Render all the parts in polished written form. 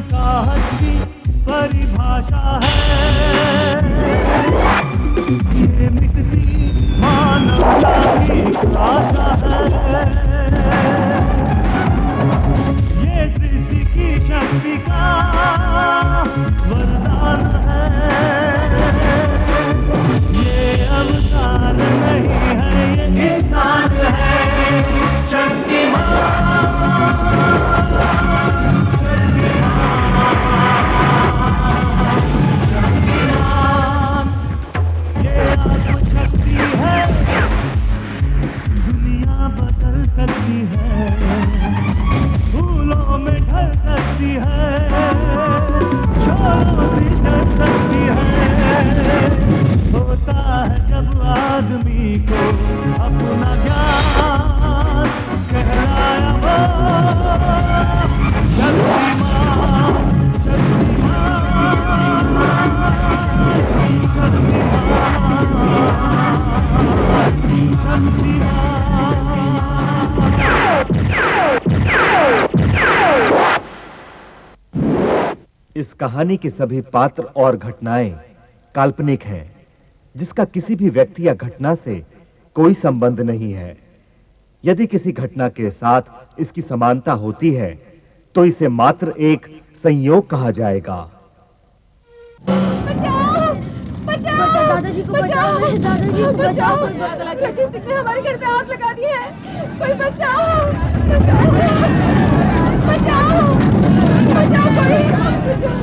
चाहत की परिभाषा है, ये मिटती मानवता की आशा है, ये सृष्टि की शक्ति का वरदान है, ये अवतार नहीं है, ये इंसान है शक्तिमान। बदल सकती है, फूलों में ढल सकती है, शोरों से डर सकती है। होता है जब आदमी को अपना ज्ञान कहलाया वो शक्तिमान, इस कहानी के सभी पात्र और घटनाएं काल्पनिक हैं, जिसका किसी भी व्यक्ति या घटना से कोई संबंध नहीं है। यदि किसी घटना के साथ इसकी समानता होती है तो इसे मात्र एक संयोग कहा जाएगा। बचाओ! बचाओ! दादाजी को बचाओ! दादाजी को बचाओ! रंजीत सिंह ने हमारे घर पे आग लगा दी है। कोई बचाओ! बचाओ! बचाओ! बचाओ! बचाओ!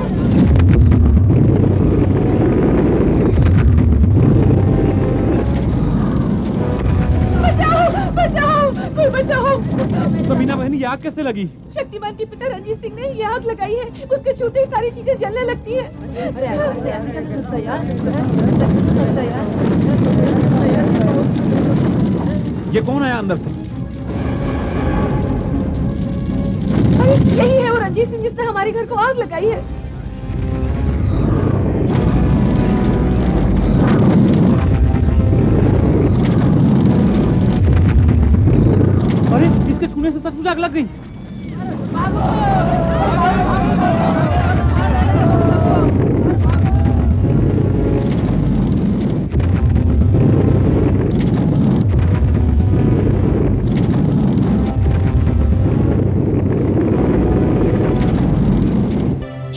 बचाओ! कोई बचाओ! समीना बहन, ये आग कैसे लगी? शक्तिमान के पिता रंजीत सिंह ने ये आग लगाई है। उसके छूते ही सारी चीजें जलने लगती है। ये कौन आया अंदर से? अरे यही है वो रंजीत सिंह जिसने हमारे घर को आग लगाई है। अरे इसके छूने से सचमुच आग लग गई।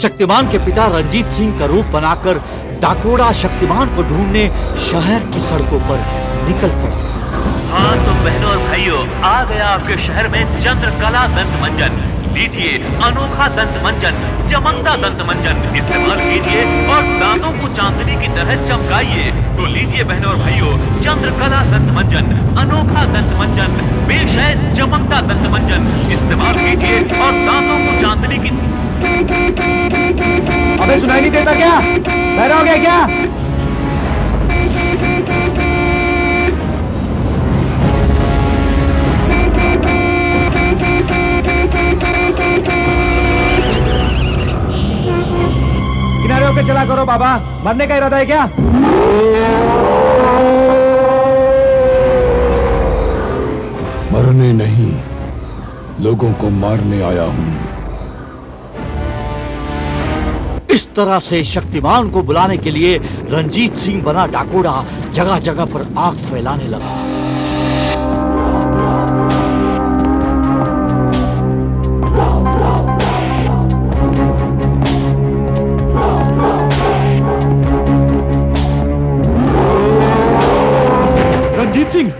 शक्तिमान के पिता रंजीत सिंह का रूप बनाकर डाकोड़ा शक्तिमान को ढूंढने शहर की सड़कों पर निकल पड़ा। हाँ तो बहनों और भाइयों, आ गया आपके शहर में चंद्रकला दंत मंजन। लीजिए अनोखा दंत मंजन, चमकता दंत मंजन इस्तेमाल कीजिए और दांतों को चांदनी की तरह चमकाइए। तो लीजिए बहनों और भाइयों, चंद्रकला दंत मंजन, अनोखा दंत मंजन, पेश है चमकता दंत मंजन। इस्तेमाल कीजिए और दांतों को चांदनी की। अबे सुनाई नहीं देता क्या? बहरा हो गया क्या? किनारे होकर चला करो बाबा, मरने का इरादा है क्या? मरने नहीं, लोगों को मारने आया हूं। इस तरह से शक्तिमान को बुलाने के लिए रंजीत सिंह बना डाकोड़ा जगह जगह पर आग फैलाने लगा। रंजीत सिंह!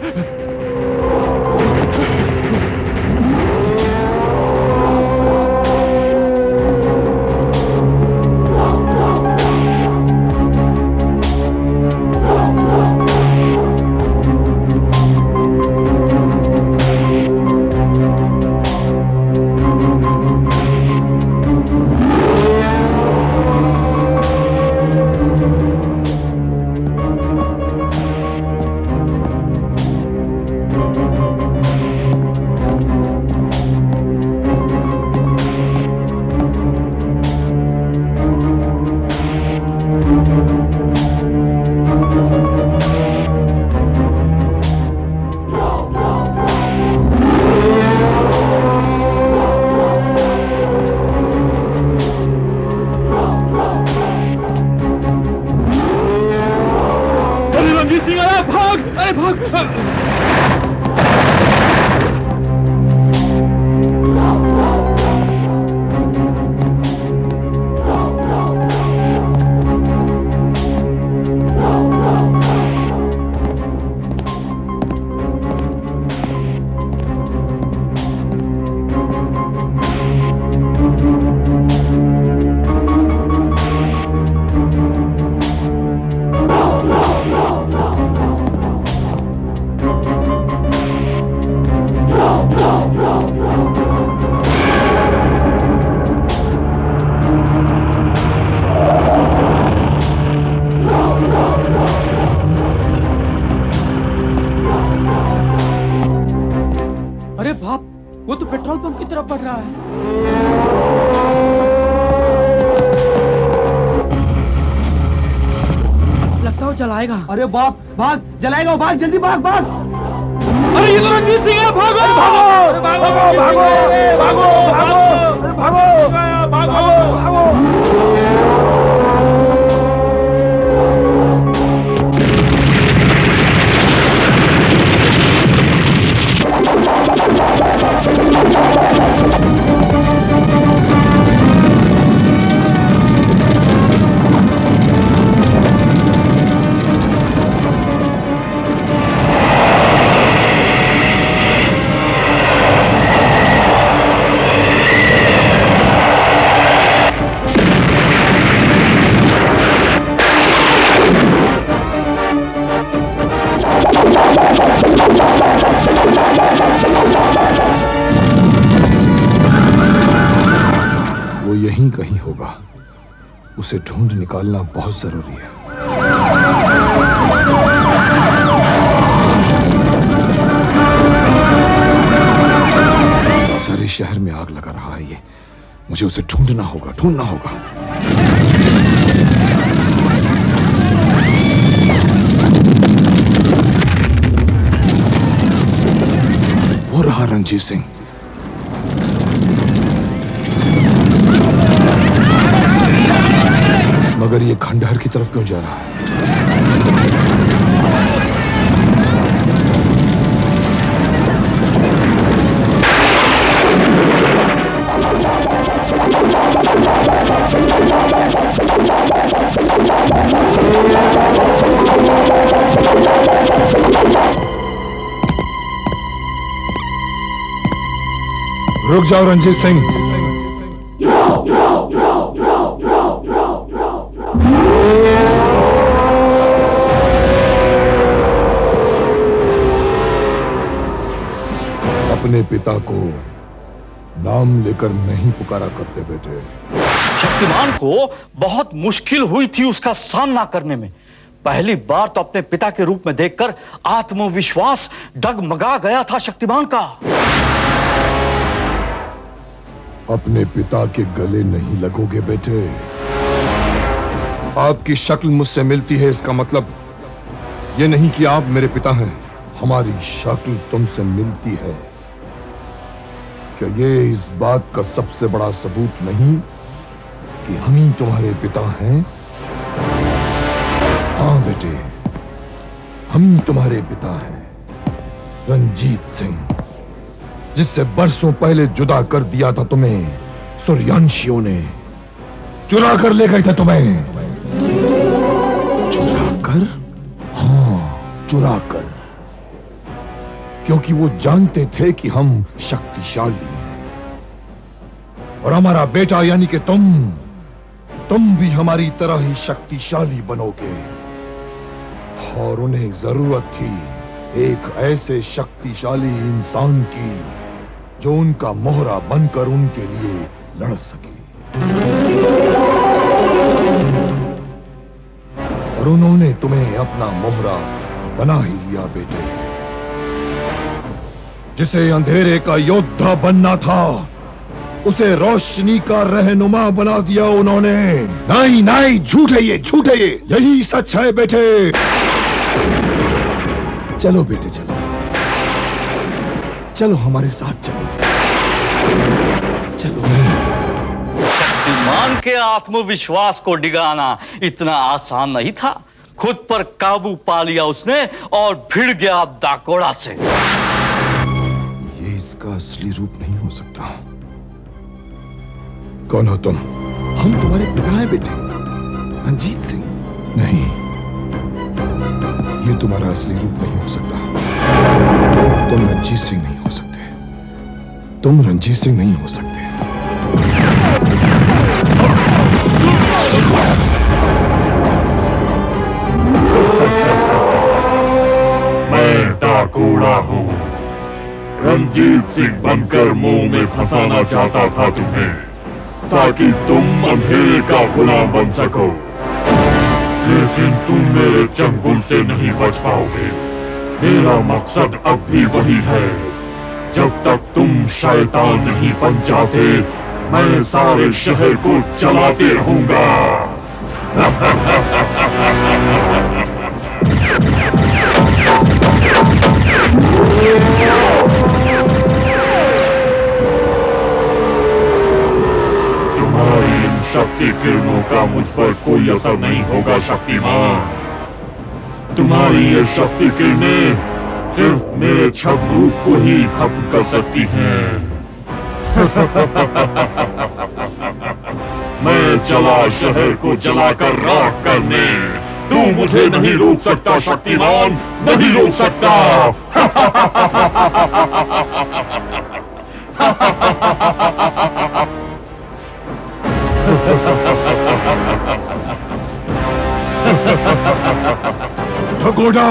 वो तो पेट्रोल पंप की तरफ बढ़ रहा है। लगता है जलाएगा। अरे बाप, भाग, जलाएगा, भाग, जल्दी भाग, भाग। अरे ये तो रंजीत सिंह है, भागो भागो भागो भागो भागो भागो भागो भागो भागो। यहीं कहीं होगा, उसे ढूंढ निकालना बहुत जरूरी है। सारे शहर में आग लगा रहा है ये, मुझे उसे ढूंढना होगा, ढूंढना होगा। वो रहा रणजीत सिंह। मगर ये खंडहर की तरफ क्यों जा रहा है? रुक जाओ रणजीत सिंह। अपने पिता को नाम लेकर नहीं पुकारा करते बेटे। शक्तिमान को बहुत मुश्किल हुई थी उसका सामना करने में। पहली बार तो अपने पिता के रूप में देखकर आत्मविश्वास डगमगा गया था शक्तिमान का। अपने पिता के गले नहीं लगोगे बेटे। आपकी शक्ल मुझसे मिलती है, इसका मतलब यह नहीं कि आप मेरे पिता हैं। हमारी शक्ल तुमसे मिलती है। क्या ये इस बात का सबसे बड़ा सबूत नहीं कि हम ही तुम्हारे पिता हैं? हाँ बेटे, हम ही तुम्हारे पिता हैं। रंजीत सिंह, जिससे बरसों पहले जुदा कर दिया था तुम्हें सूर्यांशियों ने, चुरा कर ले गए थे तुम्हें। चुरा कर? हाँ, चुरा कर। क्योंकि वो जानते थे कि हम शक्तिशाली हैं और हमारा बेटा यानी कि तुम भी हमारी तरह ही शक्तिशाली बनोगे। और उन्हें जरूरत थी एक ऐसे शक्तिशाली इंसान की जो उनका मोहरा बनकर उनके लिए लड़ सके। और उन्होंने तुम्हें अपना मोहरा बना ही लिया बेटे। जिसे अंधेरे का योद्धा बनना था, उसे रोशनी का रहनुमा बना दिया उन्होंने। नहीं नहीं, झूठ है ये, झूठ है ये, यही सच है बेटे। चलो बेटे, चलो चलो, हमारे साथ चलो, चलो। शक्तिमान के आत्मविश्वास को डिगाना इतना आसान नहीं था। खुद पर काबू पा लिया उसने और भिड़ गया डाकोड़ा से। ये इसका असली रूप नहीं हो सकता। कौन हो तुम? हम तुम्हारे पिता हैं बेटे, रंजीत सिंह। नहीं, ये तुम्हारा असली रूप नहीं हो सकता। तुम रंजीत सिंह नहीं हो सकते। तुम रंजीत सिंह नहीं हो सकते। मैं डाकोड़ा हूँ। रंजीत सिंह बनकर मुंह में फंसाना चाहता था तुम्हें, ताकि तुम अंधेरे का गुलाम बन सको। लेकिन तुम मेरे चंगुल से नहीं बच पाओगे। मेरा मकसद अब भी वही है, जब तक तुम शैतान नहीं बन जाते मैं सारे शहर को चलाते रहूंगा। तुम्हारी इन शक्ति किरणों का मुझ पर कोई असर नहीं होगा शक्तिमान। तुम्हारी ये शक्ति किरणें सिर्फ मेरे छद्म रूप को ही खत्म कर सकती हैं। मैं चला शहर को जलाकर राख करने। तू मुझे नहीं रोक सकता शक्तिमान, नहीं रोक सकता। ठगोड़ा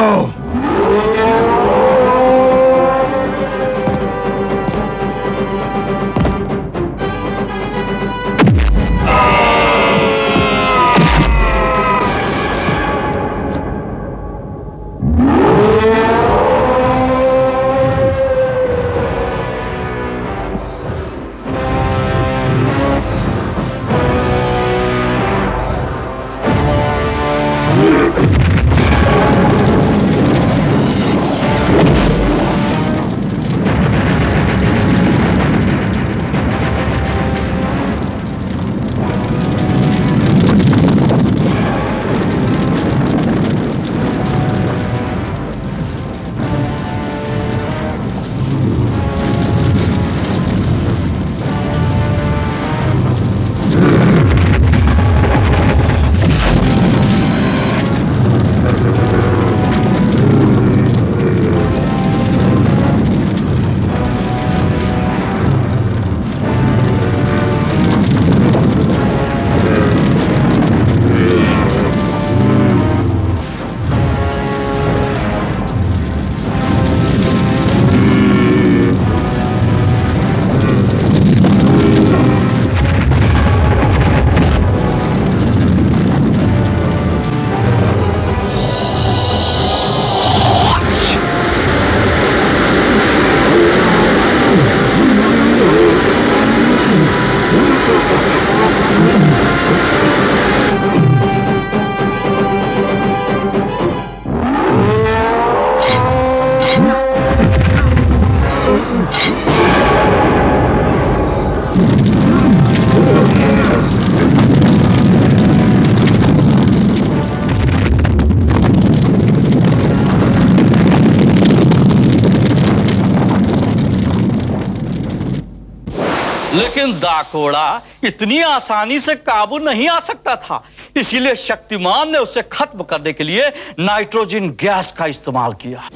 लेकिन दाकोड़ा इतनी आसानी से काबू नहीं आ सकता था, इसीलिए शक्तिमान ने उसे खत्म करने के लिए नाइट्रोजन गैस का इस्तेमाल किया।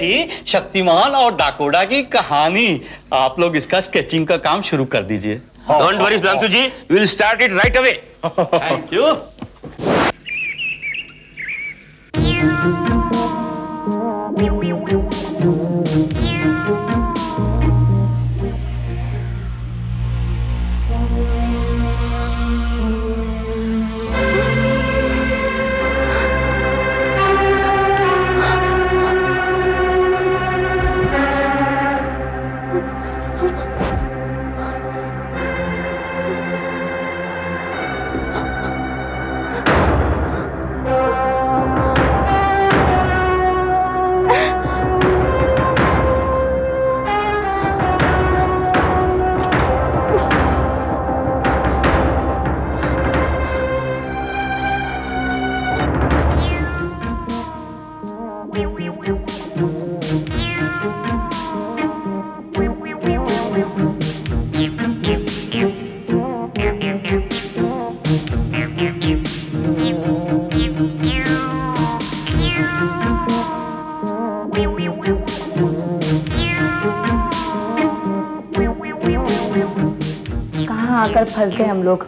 थी शक्तिमान और डाकोडा की कहानी। आप लोग इसका स्केचिंग का काम शुरू कर दीजिए। Don't worry Sudhanshu ji, we will start it right away. Thank you. कहाँ आकर फंस गए हम लोग।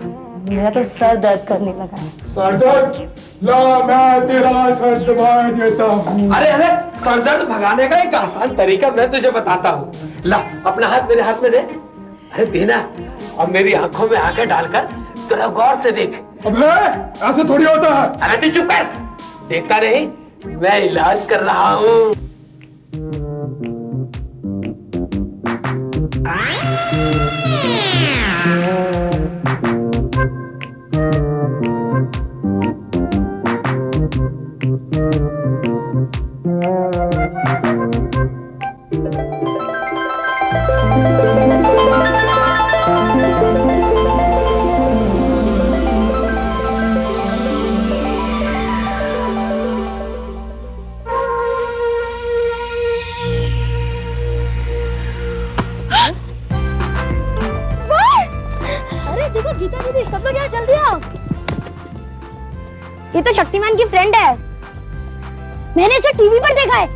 मेरा तो सर दर्द करने लगा है। सर दर्द? ला, मैं तेरा सर दबा देता हूँ। अरे अरे, सर दर्द भगाने का एक आसान तरीका मैं तुझे बताता हूँ। ला, अपना हाथ मेरे हाथ में दे। अरे देना, अब मेरी आंखों में आंखें डालकर थोड़ा गौर से देख। अबे, ऐसे थोड़ी होता है। अरे तू चुप कर, देखता नहीं, मैं इलाज कर रहा हूँ। गीता दीदी, सब लोग यहाँ जल्दी आओ। ये तो शक्तिमान की फ्रेंड है। मैंने इसे टीवी पर देखा है।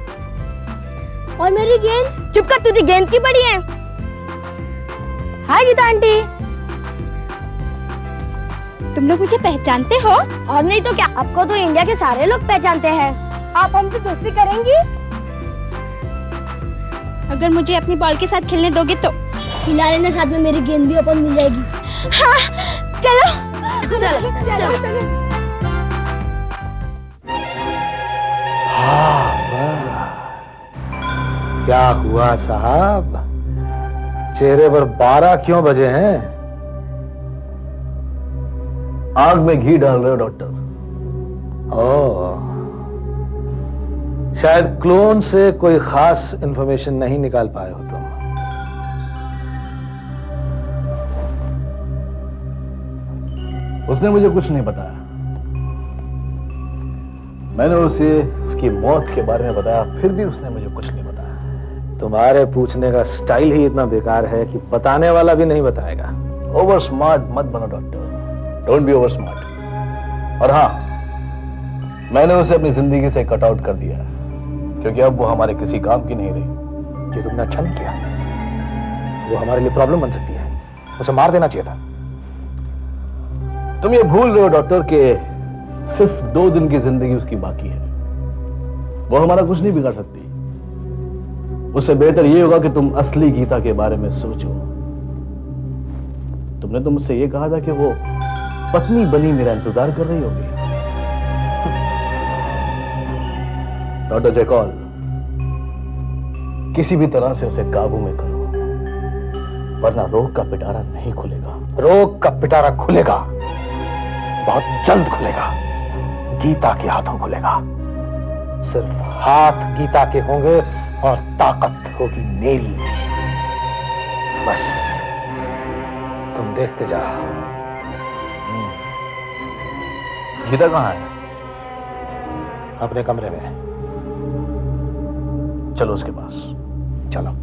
और मेरी गेंद? चुप कर, तुझे गेंद की पड़ी है। हाय गीता आंटी। तुम लोग मुझे पहचानते हो? और नहीं तो क्या, आपको तो इंडिया के सारे लोग पहचानते हैं। आप हमसे दोस्ती करेंगी? अगर मुझे अपनी बॉल के साथ खेलने दोगे तो। खिला लेने, साथ में मेरी गेंद भी अपन मिल जाएगी। हाँ, चलो चलो चलो। क्या हुआ साहब, चेहरे पर 12 क्यों बजे हैं? आग में घी डाल रहे हो डॉक्टर। ओह, शायद क्लोन से कोई खास इंफॉर्मेशन नहीं निकाल पाए हो तुम। उसने मुझे कुछ नहीं बताया। मैंने उसे उसकी मौत के बारे में बताया, फिर भी उसने मुझे कुछ नहीं बताया। तुम्हारे पूछने का स्टाइल ही इतना बेकार है कि बताने वाला भी नहीं बताएगा। ओवर स्मार्ट मत बनो doctor, don't be over smart. और हाँ, मैंने उसे अपनी जिंदगी से कट आउट कर दिया है, क्योंकि अब वो हमारे किसी काम की नहीं रही। ये तुमने अच्छा नहीं किया, वो हमारे लिए प्रॉब्लम बन सकती है, उसे मार देना चाहिए था। तुम ये भूल रहे हो डॉक्टर कि सिर्फ 2 दिन की जिंदगी उसकी बाकी है। वो हमारा कुछ नहीं बिगाड़ सकती। उससे बेहतर ये होगा कि तुम असली गीता के बारे में सोचो। तुमने तो मुझसे ये कहा था कि वो पत्नी बनी मेरा इंतजार कर रही होगी। डॉक्टर जयकॉल, किसी भी तरह से उसे काबू में करो, वरना रोग का पिटारा नहीं खुलेगा। रोग का पिटारा खुलेगा, बहुत जल्द खुलेगा। गीता के हाथों खुलेगा। सिर्फ हाथ गीता के होंगे और ताकत होगी मेरी। बस तुम देखते जाओ। गीता कहाँ है? अपने कमरे में। चलो उसके पास। चलो।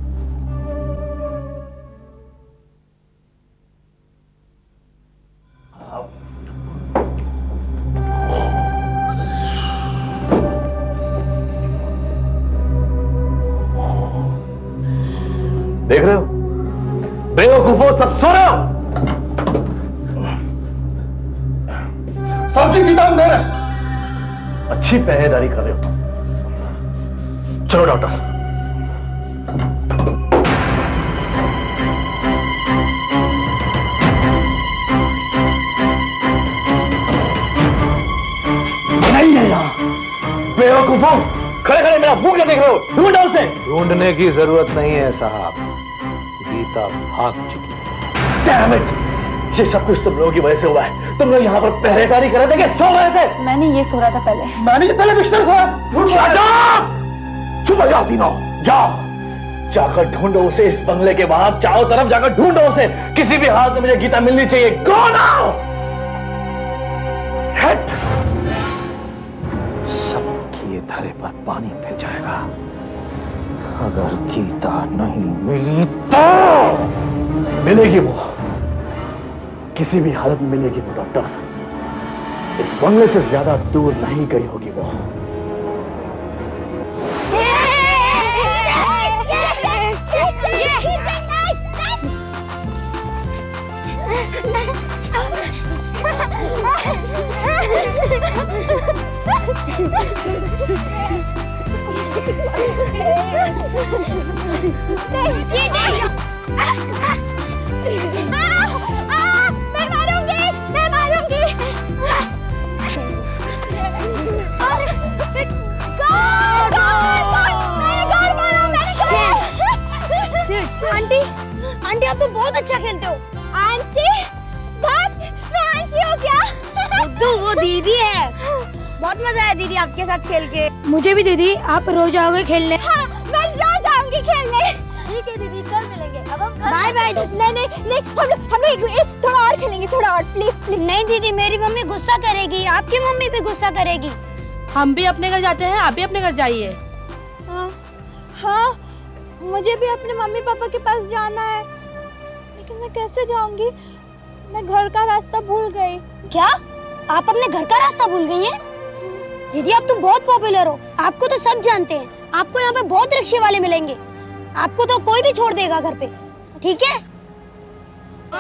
देख रहे हो बेवकूफो, सब सो रहे हो। सबकी किताब दे रहे, अच्छी पहरेदारी कर रहे हो तुम। चलो डॉक्टर। नहीं है यहां। बेवकूफो, खड़े खड़े मेरा मुंह क्या देख रहे हो? ढूंढो उसे। ढूंढने की जरूरत नहीं है साहब, गीता भाग चुकी है। Damn it! ये सब कुछ तुम लोगों की वजह से हुआ है। तुम लोग यहाँ पर पहरेदारी कर रहे थे कि सो रहे थे? मैंने ये सो रहा था पहले। मैंने पहले बिस्तर सोया। Shut up! चुप हो जाओ तीनों। जाओ जाकर ढूंढो उसे इस बंगले के बाहर, चारों तरफ जाकर ढूंढो उसे। किसी भी हालत में मुझे गीता मिलनी चाहिए। Go now! Head! सबकी धरे पर पानी फिर जाएगा। अगर गीता नहीं मिली तो मिलेगी वो, किसी भी हालत में मिलेगी वो डॉक्टर। इस बंगले से ज्यादा दूर नहीं गई होगी वो। मैं मारूंगी, मैं मारूंगी। आंटी, आंटी आप तो बहुत अच्छा खेलते हो। आंटी, बाप, मैं आंटी हूँ क्या? बुद्धू, वो दीदी है। बहुत मजा आया दीदी आपके साथ खेल के। मुझे भी दीदी, आप रोज आओगे खेलने? हाँ, मैं रोज आऊंगी खेलने। ठीक है दीदी, कल मिलेंगे। अब हम बाय बाय। नहीं नहीं नहीं, हम लोग थोड़ा और खेलेंगे, थोड़ा और प्लीज प्लीज। नहीं दीदी, मेरी मम्मी गुस्सा करेगी, आपकी मम्मी भी गुस्सा करेगी। हम भी अपने घर जाते हैं, आप भी अपने घर जाइए। हाँ, मुझे भी अपने मम्मी पापा के पास जाना है, लेकिन मैं कैसे जाऊंगी? मैं घर का रास्ता भूल गई। क्या आप अपने घर का रास्ता भूल गई हैं? दीदी आप तो बहुत पॉपुलर हो, आपको तो सब जानते हैं। आपको यहाँ पे बहुत रिक्शे वाले मिलेंगे, आपको तो कोई भी छोड़ देगा घर पे। ठीक है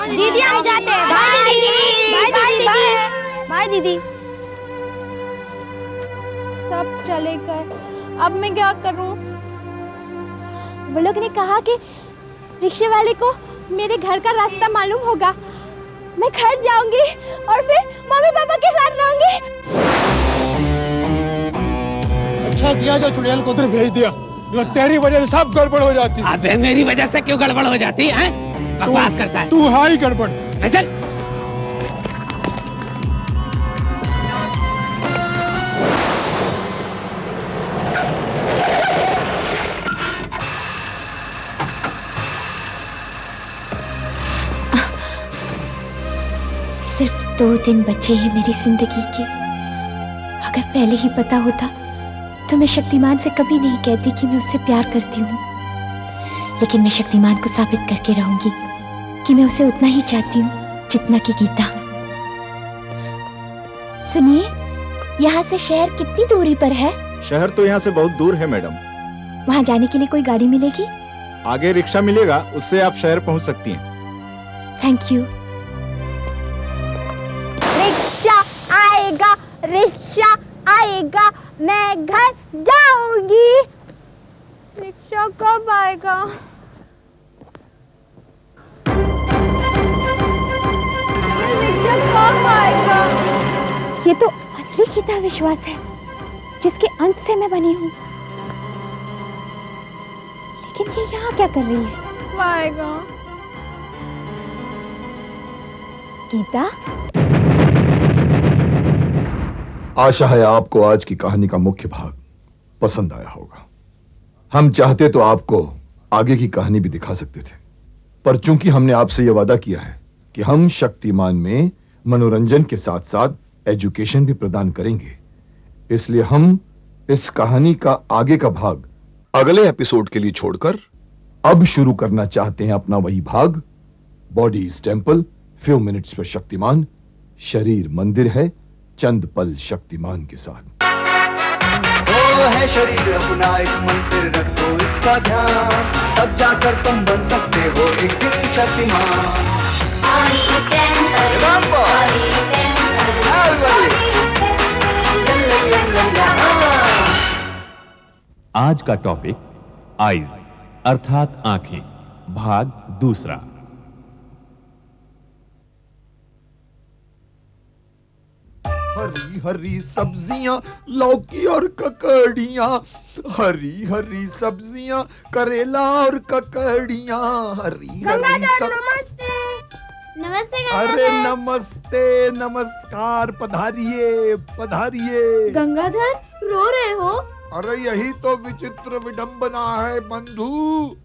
दीदी, हम जाते हैं। बाय दीदी, बाय दीदी, बाय दीदी। सब चले गए, अब मैं क्या करूं? वो लोग ने कहा कि रिक्शे वाले को मेरे घर का रास्ता मालूम होगा। मैं घर जाऊंगी और फिर मम्मी पापा के साथ रहूंगी। अच्छा किया जो चुड़ैल को उधर भेज दिया, तेरी वजह से सब गड़बड़ हो जाती। अबे मेरी वजह से क्यों गड़बड़ हो जाती है? बकवास करता है तू। हाँ ही गड़बड़। चल। सिर्फ 2 दिन बचे हैं मेरी जिंदगी के। अगर पहले ही पता होता तो मैं शक्तिमान से कभी नहीं कहती कि मैं उससे प्यार करती हूँ। लेकिन मैं शक्तिमान को साबित करके रहूंगी कि मैं उसे उतना ही चाहती हूँ जितना कि गीता। सुनिए, यहाँ से शहर कितनी दूरी पर है? शहर तो यहाँ से बहुत दूर है मैडम। वहाँ जाने के लिए कोई गाड़ी मिलेगी? आगे रिक्शा मिलेगा, उससे आप शहर पहुँच सकती हैं। Thank you. रिक्शा आएगा, रिक्शा आएगा, मैं घर जाऊंगी। रिक्शा कब आएगा? रिक्शा कब आएगा? ये तो असली गीता विश्वास है, जिसके अंत से मैं बनी हूँ। लेकिन ये यहाँ क्या कर रही है? आएगा गीता। आशा है आपको आज की कहानी का मुख्य भाग पसंद आया होगा। हम चाहते तो आपको आगे की कहानी भी दिखा सकते थे, पर चूंकि हमने आपसे यह वादा किया है कि हम शक्तिमान में मनोरंजन के साथ साथ एजुकेशन भी प्रदान करेंगे, इसलिए हम इस कहानी का आगे का भाग अगले एपिसोड के लिए छोड़कर अब शुरू करना चाहते हैं अपना वही भाग, body is temple, few minutes पर शक्तिमान, शरीर मंदिर है, चंद पल शक्तिमान के साथ। है शरीर अपना एक मंत्र रखो इसका ध्यान, तब जाकर तुम बन सकते हो एक दिन शक्तिमान। आज का टॉपिक आइज अर्थात आंखें, भाग दूसरा। हरी हरी सब्जियां, लौकी और ककड़ियां, हरी हरी सब्जियां, करेला और ककड़ियां, हरी हरी नमस्ते। नमस्ते अरे नमस्ते, नमस्कार, पधारिए पधारिए। गंगाधर रो रहे हो? अरे यही तो विचित्र विडंबना है बंधु,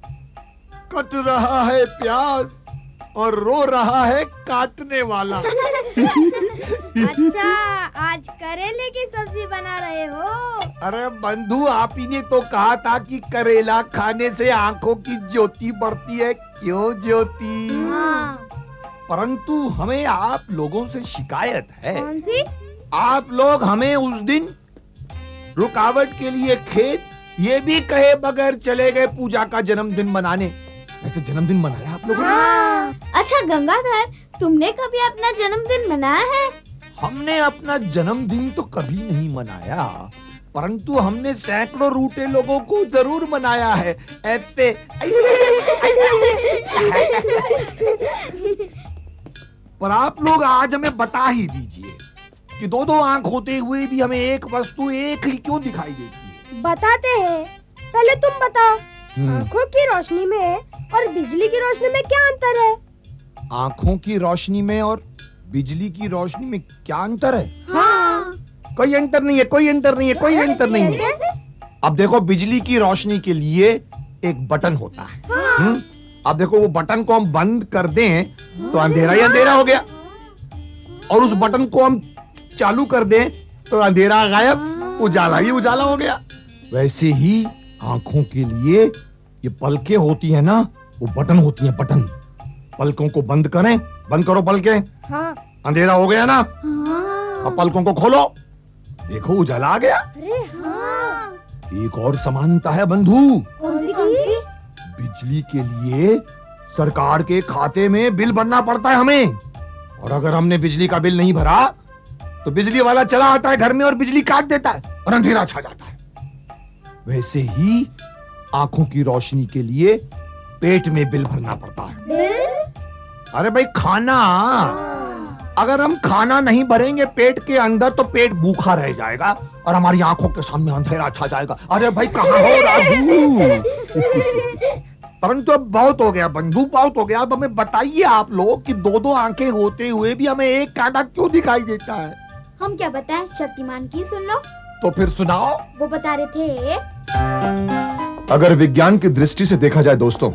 कट रहा है प्याज और रो रहा है काटने वाला। अच्छा, आज करेले की सब्जी बना रहे हो? अरे बंधु, आप ही ने तो कहा था कि करेला खाने से आंखों की ज्योति बढ़ती है, क्यों ज्योति? हाँ। परंतु हमें आप लोगों से शिकायत है। कौन सी? आप लोग हमें उस दिन रुकावट के लिए खेत ये भी कहे बगैर चले गए पूजा का जन्मदिन मनाने। ऐसे जन्मदिन मनाया आप लोगों ने? हाँ। अच्छा गंगाधर, तुमने कभी अपना जन्मदिन मनाया है? हमने अपना जन्मदिन तो कभी नहीं मनाया, परंतु हमने सैकड़ों रूठे लोगों को जरूर मनाया है। ऐसे पर आप लोग आज हमें बता ही दीजिए कि दो दो आंख होते हुए भी हमें एक वस्तु एक ही क्यों दिखाई देती है? बताते हैं, पहले तुम बताओ। आंखों की रोशनी में और बिजली की रोशनी में क्या अंतर है? आंखों की रोशनी में और बिजली की रोशनी में क्या अंतर है? हाँ। कोई अंतर नहीं है, कोई अंतर नहीं है, कोई अंतर नहीं है। अब देखो, बिजली की रोशनी के लिए एक बटन होता है। अब देखो, वो बटन को हम बंद कर दें तो अंधेरा ही अंधेरा हो गया, और उस बटन को हम चालू कर दें तो अंधेरा गायब, उजाला ही उजाला हो गया। वैसे ही आंखों के लिए ये पलकें होती है ना, वो बटन होती हैं, बटन। पलकों को बंद करें, बंद करो पलकें। हाँ। अंधेरा हो गया ना। हाँ। अब पलकों को खोलो, देखो उजाला आ गया। अरे हाँ। एक और समानता है बंधु। कौन सी? बिजली के लिए सरकार के खाते में बिल भरना पड़ता है हमें, और अगर हमने बिजली का बिल नहीं भरा तो बिजली वाला चला आता है घर में और बिजली काट देता है और अंधेरा छा जाता है। वैसे ही आंखों की रोशनी के लिए पेट में बिल भरना पड़ता है। बिल? अरे भाई, खाना। अगर हम खाना नहीं भरेंगे पेट के अंदर तो पेट भूखा रह जाएगा और हमारी आंखों के सामने अंधेरा छा जाएगा। अरे भाई, कहाँ हो राजू? परंतु अब बहुत हो गया बंधु, बहुत हो गया। अब हमें बताइए आप लोग कि दो दो आंखें होते हुए भी हमें एक कांटा क्यों दिखाई देता है? हम क्या बताएं, शक्तिमान की सुन लो। तो फिर सुनाओ। वो बता रहे थे, अगर विज्ञान की दृष्टि से देखा जाए दोस्तों,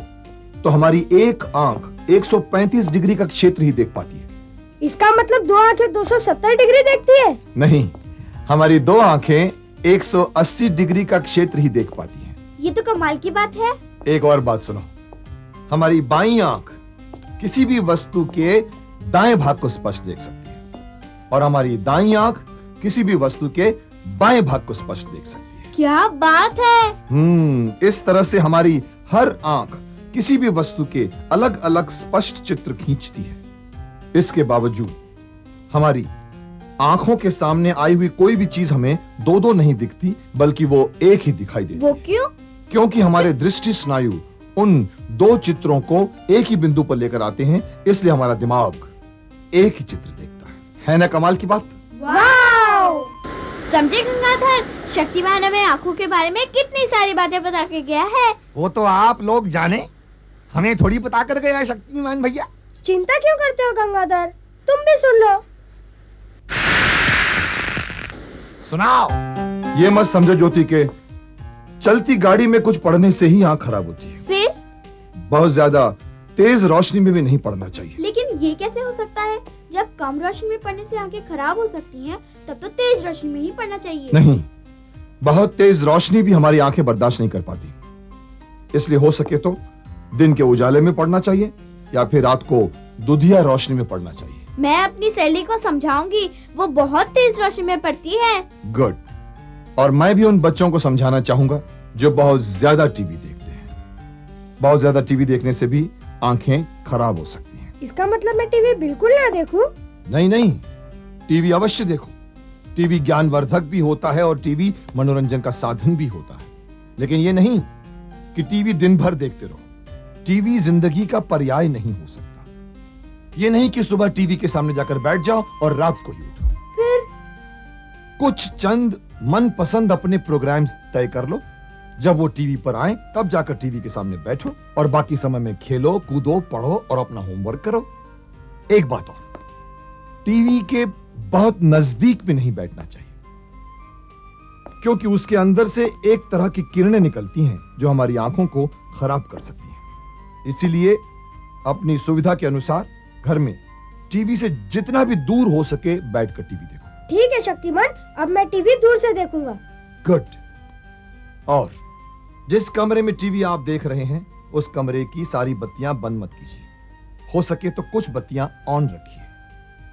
तो हमारी एक आंख 135 डिग्री का क्षेत्र ही देख पाती है। इसका मतलब दो आंखें 270 डिग्री देखती है? नहीं, हमारी दो आंखें 180 डिग्री का क्षेत्र ही देख पाती हैं। ये तो कमाल की बात है। एक और बात सुनो, हमारी बाईं आंख किसी भी वस्तु के दाएं भाग को स्पष्ट देख सकती है, और हमारी दाईं आंख किसी भी वस्तु के बाएं भाग को स्पष्ट देख सकती है। क्या बात है! इस तरह से हमारी हर आंख किसी भी वस्तु के अलग अलग स्पष्ट चित्र खींचती है। इसके बावजूद हमारी आंखों के सामने आई हुई कोई भी चीज हमें दो दो नहीं दिखती, बल्कि वो एक ही दिखाई देती। वो क्यों? क्योंकि हमारे दृष्टि स्नायु उन दो चित्रों को एक ही बिंदु पर लेकर आते हैं, इसलिए हमारा दिमाग एक ही चित्र देखता है ना कमाल की बात? वाव! समझे गंगाधर, शक्तिमान हमें आंखों के बारे में कितनी सारी बातें बता के गया है। वो तो आप लोग जाने, हमें थोड़ी बता कर गया है शक्तिमान भैया। चिंता क्यों करते हो गंगाधर, तुम भी सुन लो। सुनाओ। ये मत समझो ज्योति के चलती गाड़ी में कुछ पढ़ने से ही आंख खराब होती है। फिर? बहुत ज्यादा तेज रोशनी में भी नहीं पढ़ना चाहिए। लेकिन ये कैसे हो सकता है? जब कम रोशनी में पढ़ने से आंखें खराब हो सकती हैं, तब तो तेज रोशनी में ही पढ़ना चाहिए। नहीं, बहुत तेज रोशनी भी हमारी आंखें बर्दाश्त नहीं कर पाती, इसलिए हो सके तो दिन के उजाले में पढ़ना चाहिए या फिर रात को दुधिया रोशनी में पढ़ना चाहिए। मैं अपनी सहेली को समझाऊंगी, वो बहुत तेज रोशनी में पढ़ती है। गुड। और मैं भी उन बच्चों को समझाना चाहूंगा जो बहुत ज्यादा टीवी देखते हैं। बहुत ज्यादा टीवी देखने से भी आंखें खराब हो सकती हैं। इसका मतलब मैं टीवी बिल्कुल ना देखूं? नहीं नहीं, टीवी अवश्य देखो। टीवी ज्ञानवर्धक भी होता है और टीवी मनोरंजन का साधन भी होता है, लेकिन ये नहीं कि टीवी दिन भर देखते रहो। टीवी जिंदगी का पर्याय नहीं हो सकता। ये नहीं कि सुबह टीवी के सामने जाकर बैठ जाओ और रात को ही उठो। फिर कुछ चंद मनपसंद अपने प्रोग्राम्स तय कर लो। जब वो टीवी पर आए तब जाकर टीवी के सामने बैठो और बाकी समय में खेलो, कूदो, पढ़ो और अपना होमवर्क करो। एक बात और, टीवी के बहुत नजदीक भी नहीं बैठना चाहिए, क्योंकि उसके अंदर से एक तरह की किरणें निकलती हैं जो हमारी आंखों को खराब कर सकती हैं। इसीलिए अपनी सुविधा के अनुसार घर में टीवी से जितना भी दूर हो सके बैठकर टीवी देखो। ठीक है शक्तिमान, अब मैं टीवी दूर से देखूंगा। गुड। और जिस कमरे में टीवी आप देख रहे हैं उस कमरे की सारी बत्तियां बंद मत कीजिए। हो सके तो कुछ बत्तियां ऑन रखिए।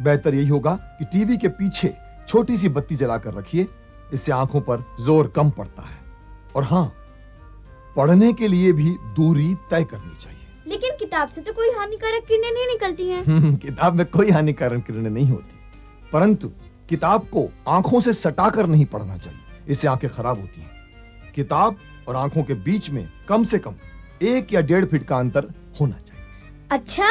बेहतर यही होगा कि टीवी के पीछे छोटी सी बत्ती जलाकर रखिए। इससे आंखों पर जोर कम पड़ता है। और हां, पढ़ने के लिए भी दूरी तय करनी चाहिए। लेकिन किताब से तो कोई हानिकारक किरणें नहीं निकलती हैं। किताब में कोई हानिकारक किरणें नहीं होती, परंतु किताब को आंखों से सटाकर नहीं पढ़ना चाहिए, इससे आंखें खराब होती हैं। किताब और आंखों के बीच में कम से कम 1 या 1.5 फीट का अंतर होना चाहिए। अच्छा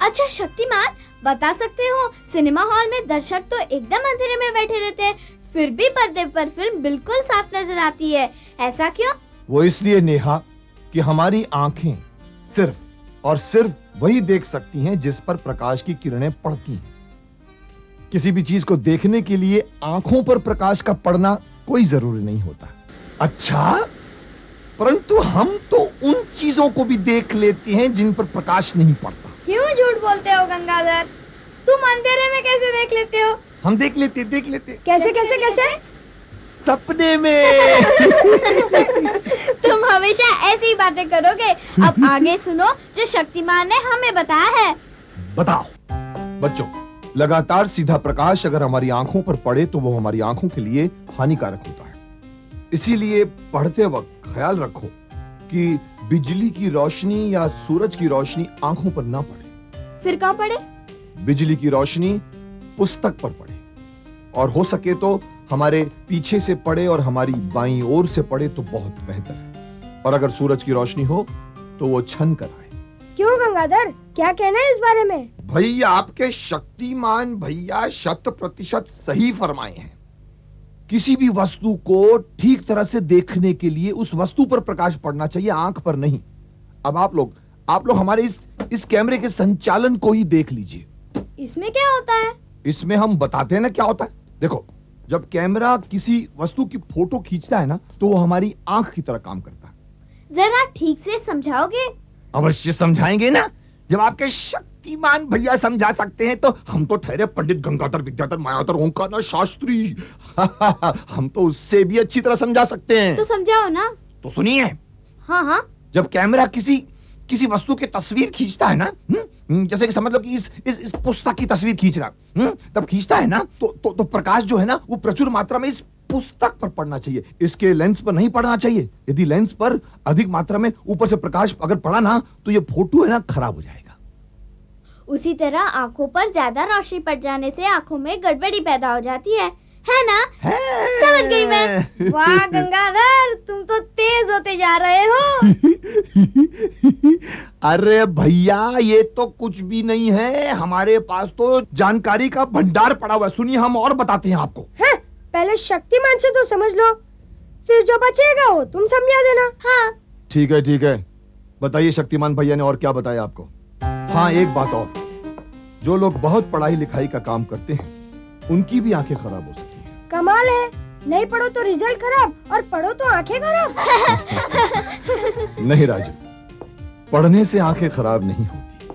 अच्छा शक्तिमान, बता सकते हो सिनेमा हॉल में दर्शक तो एकदम अंधेरे में बैठे रहते हैं, फिर भी पर्दे पर फिल्म बिल्कुल साफ नजर आती है, ऐसा क्यों? वो इसलिए नेहा कि हमारी आंखें सिर्फ और सिर्फ वही देख सकती हैं जिस पर प्रकाश की किरणें पड़ती हैं। किसी भी चीज को देखने के लिए आंखों पर प्रकाश का पड़ना कोई जरूरी नहीं होता। अच्छा, परंतु हम तो उन चीजों को भी देख लेते हैं जिन पर प्रकाश नहीं पड़ता। क्यों झूठ बोलते हो गंगाधर? तुम अंधेरे में कैसे देख लेते हो? हम देख लेते। कैसे कैसे कैसे? सपने में। तुम हमेशा ऐसी ही बातें करोगे। अब आगे सुनो जो शक्तिमान ने हमें बताया है। बताओ। बच्चों, लगातार सीधा प्रकाश अगर हमारी आंखों पर पड़े तो वो हमारी आंखों के लिए हानिकारक होता है। इसीलिए पढ़ते वक्त ख्याल रखो कि बिजली की रोशनी या सूरज की रोशनी आंखों पर ना पड़े। फिर कहाँ पड़े? बिजली की रोशनी पुस्तक पर पड़े, और हो सके तो हमारे पीछे से पड़े और हमारी बाईं ओर से पड़े तो बहुत बेहतर है। और अगर सूरज की रोशनी हो तो वो छन कर आए। क्यों गंगाधर, क्या कहना है इस बारे में? भैया, आपके शक्तिमान भैया 100% सही फरमाए हैं। किसी भी वस्तु को ठीक तरह से देखने के लिए उस वस्तु पर प्रकाश पड़ना चाहिए, आंख पर नहीं। अब आप लोग हमारे इस कैमरे के संचालन को ही देख लीजिए। इसमें क्या होता है? इसमें हम बताते हैं ना क्या होता है। देखो, जब कैमरा किसी वस्तु की फोटो खींचता है ना तो वो हमारी आंख की तरह काम करता है। जरा ठीक से समझाओगे? अवश्य समझाएंगे ना। जब आपके शक्तिमान भैया समझा सकते हैं तो हम तो ठहरे पंडित गंगाधर विद्याधर मायाधर ओंकारनाथ शास्त्री। हम तो उससे भी अच्छी तरह समझा सकते हैं। तो समझाओ ना। तो सुनिए। हाँ। जब कैमरा किसी वस्तु की तस्वीर खींचता है ना, जैसे कि समझ लो कि इस पुस्तक की तस्वीर खींच रहा, तब खींचता है ना तो प्रकाश जो है ना वो प्रचुर मात्रा में इस पुस्तक पर पड़ना चाहिए, इसके लेंस पर नहीं पड़ना चाहिए। यदि लेंस पर अधिक मात्रा में ऊपर से प्रकाश अगर पड़ा ना तो ये फोटो है ना खराब हो जाएगा। उसी तरह आंखों पर ज्यादा रोशनी पड़ जाने से आंखों में गड़बड़ी पैदा हो जाती है ना? समझ गई मैं। वाह गंगाधर, तुम तो तेज होते जा रहे हो। अरे भैया, ये तो कुछ भी नहीं है, हमारे पास तो जानकारी का भंडार पड़ा हुआ है। सुनिए, हम और बताते हैं आपको। हाँ, पहले शक्तिमान से तो समझ लो, फिर जो बचेगा वो तुम समझा देना। हाँ ठीक है। बताइए शक्तिमान भैया ने और क्या बताया आपको? हाँ, एक बात और, जो लोग बहुत पढ़ाई लिखाई का काम करते हैं उनकी भी आंखें खराब हो सकती हैं। कमाल है, नहीं पढ़ो तो रिजल्ट खराब और पढ़ो तो आंखें खराब। नहीं राजू, पढ़ने से आंखें खराब नहीं होती,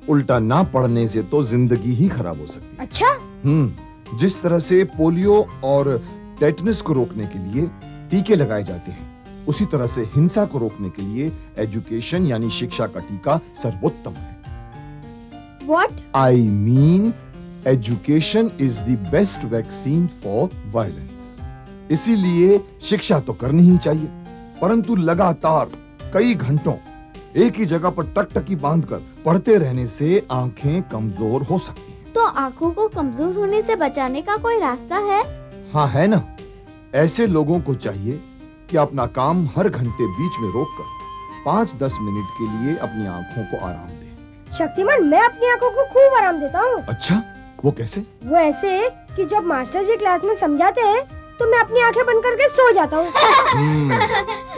उल्टा ना पढ़ने से तो जिंदगी ही खराब हो सकती है। अच्छा? जिस तरह से पोलियो और टेटनस को रोकने के लिए टीके लगाए जाते हैं, उसी तरह से हिंसा को रोकने के लिए एजुकेशन यानी शिक्षा का टीका सर्वोत्तम है। What? I mean, education is the best vaccine for violence. इसीलिए शिक्षा तो करनी ही चाहिए, परंतु लगातार कई घंटों एक ही जगह पर टकटकी बांधकर पढ़ते रहने से आंखें कमजोर हो सकती हैं। तो आँखों को कमजोर होने से बचाने का कोई रास्ता है? हाँ है ना। ऐसे लोगों को चाहिए कि अपना काम हर घंटे बीच में रोककर 5-10 मिनट के लिए अपनी आंखों को आराम दे। शक्तिमान, मैं अपनी आँखों को खूब आराम देता हूँ। अच्छा, वो कैसे? वो ऐसे कि जब मास्टर जी क्लास में समझाते हैं तो मैं अपनी आंखें बंद करके सो जाता हूँ।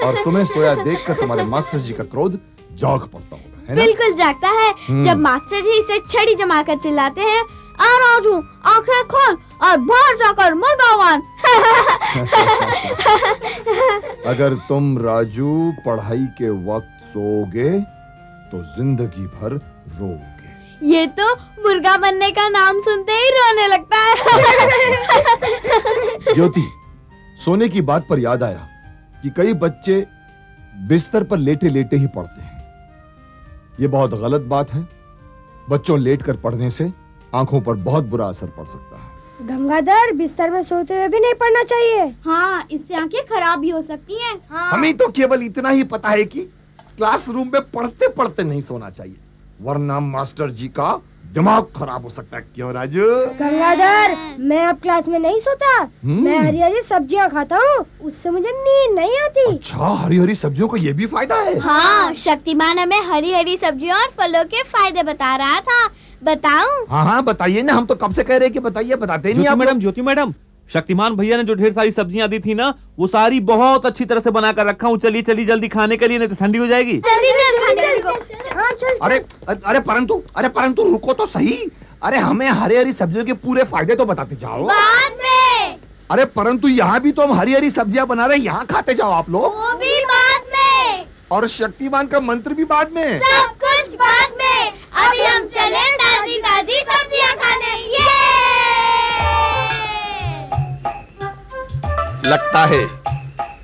और तुम्हें सोया देखकर तुम्हारे मास्टर जी का क्रोध जाग पड़ता होगा, है ना? बिल्कुल जागता है। जब मास्टर जी इसे छड़ी जमाकर चिल्लाते हैं, आ राजू आंखें खोल और बाहर जाकर मुर्गा बांध। अगर तुम राजू पढ़ाई के वक्त सोओगे तो जिंदगी भर रोओगे। ये तो मुर्गा बनने का नाम सुनते ही रोने लगता है। ज्योति, सोने की बात पर याद आया कि कई बच्चे बिस्तर पर लेटे लेटे ही पढ़ते हैं। ये बहुत गलत बात है। बच्चों लेटकर पढ़ने से आंखों पर बहुत बुरा असर पड़ सकता है। गंगाधर, बिस्तर में सोते हुए भी नहीं पढ़ना चाहिए। हाँ, इससे आंखें खराब भी हो सकती हैं। हाँ। हमें तो केवल इतना ही पता है कि क्लासरूम में पढ़ते पढ़ते नहीं सोना चाहिए, वरना मास्टर जी का दिमाग खराब हो सकता है। क्यों राजू? गंगाधर, मैं अब क्लास में नहीं सोता। मैं हरी हरी सब्जियां खाता हूँ, उससे मुझे नींद नहीं आती। अच्छा, हरी हरी सब्जियों का ये भी फायदा है? हाँ, शक्तिमान हमें हरी हरी सब्जियों और फलों के फायदे बता रहा था। बताऊं? हाँ हाँ बताइए ना, हम तो कब से कह रहे हैं कि बताइए, बताते नहीं आप। ज्योति मैडम, शक्तिमान भैया ने जो ढेर सारी सब्जियां दी थी ना, वो सारी बहुत अच्छी तरह से बना कर रखा हूँ। चलिए चलिए जल्दी खाने के लिए, नहीं तो ठंडी हो जाएगी। अरे परंतु रुको तो सही। अरे हमें हरी हरी सब्जियों के पूरे फायदे तो बताते जाओ। बाद में। अरे परंतु यहाँ भी तो हम हरी हरी सब्जियां बना रहे हैं, यहाँ खाते जाओ आप लोग। वो भी बाद में। और शक्तिमान का मंत्र भी बाद में। सब कुछ बाद में। अभी हम चले ताजी ताजी सब्जियां खाने। ये लगता है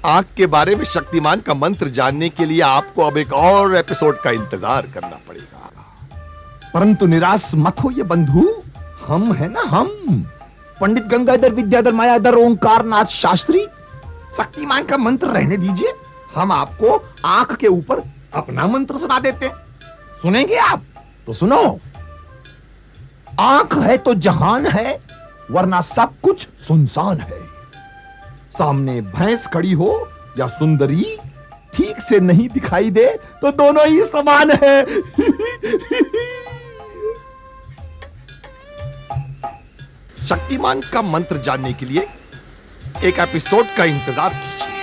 आंख के बारे में शक्तिमान का मंत्र जानने के लिए आपको अब एक और एपिसोड का इंतजार करना पड़ेगा। परंतु निराश मत हो ये बंधु, हम है ना, हम पंडित गंगाधर विद्याधर मायाधर ओंकार नाथ शास्त्री। शक्तिमान का मंत्र रहने दीजिए, हम आपको आंख के ऊपर अपना मंत्र सुना देते हैं। सुनेंगे आप? तो सुनो। आंख है तो जहान है, वरना सब कुछ सुनसान है। सामने भैंस खड़ी हो या सुंदरी, ठीक से नहीं दिखाई दे तो दोनों ही समान है। शक्तिमान का मंत्र जानने के लिए एक एपिसोड का इंतजार कीजिए।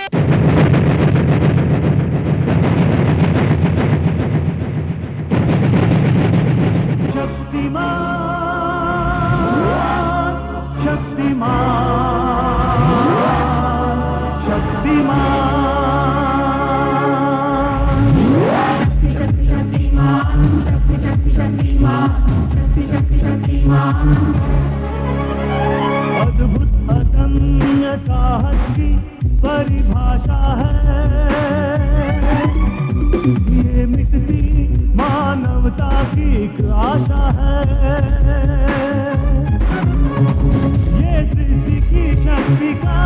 अद्भुत अदम्य साहस की परिभाषा है ये, मिटती मानवता की एक आशा है। ये सृष्टि की शक्ति का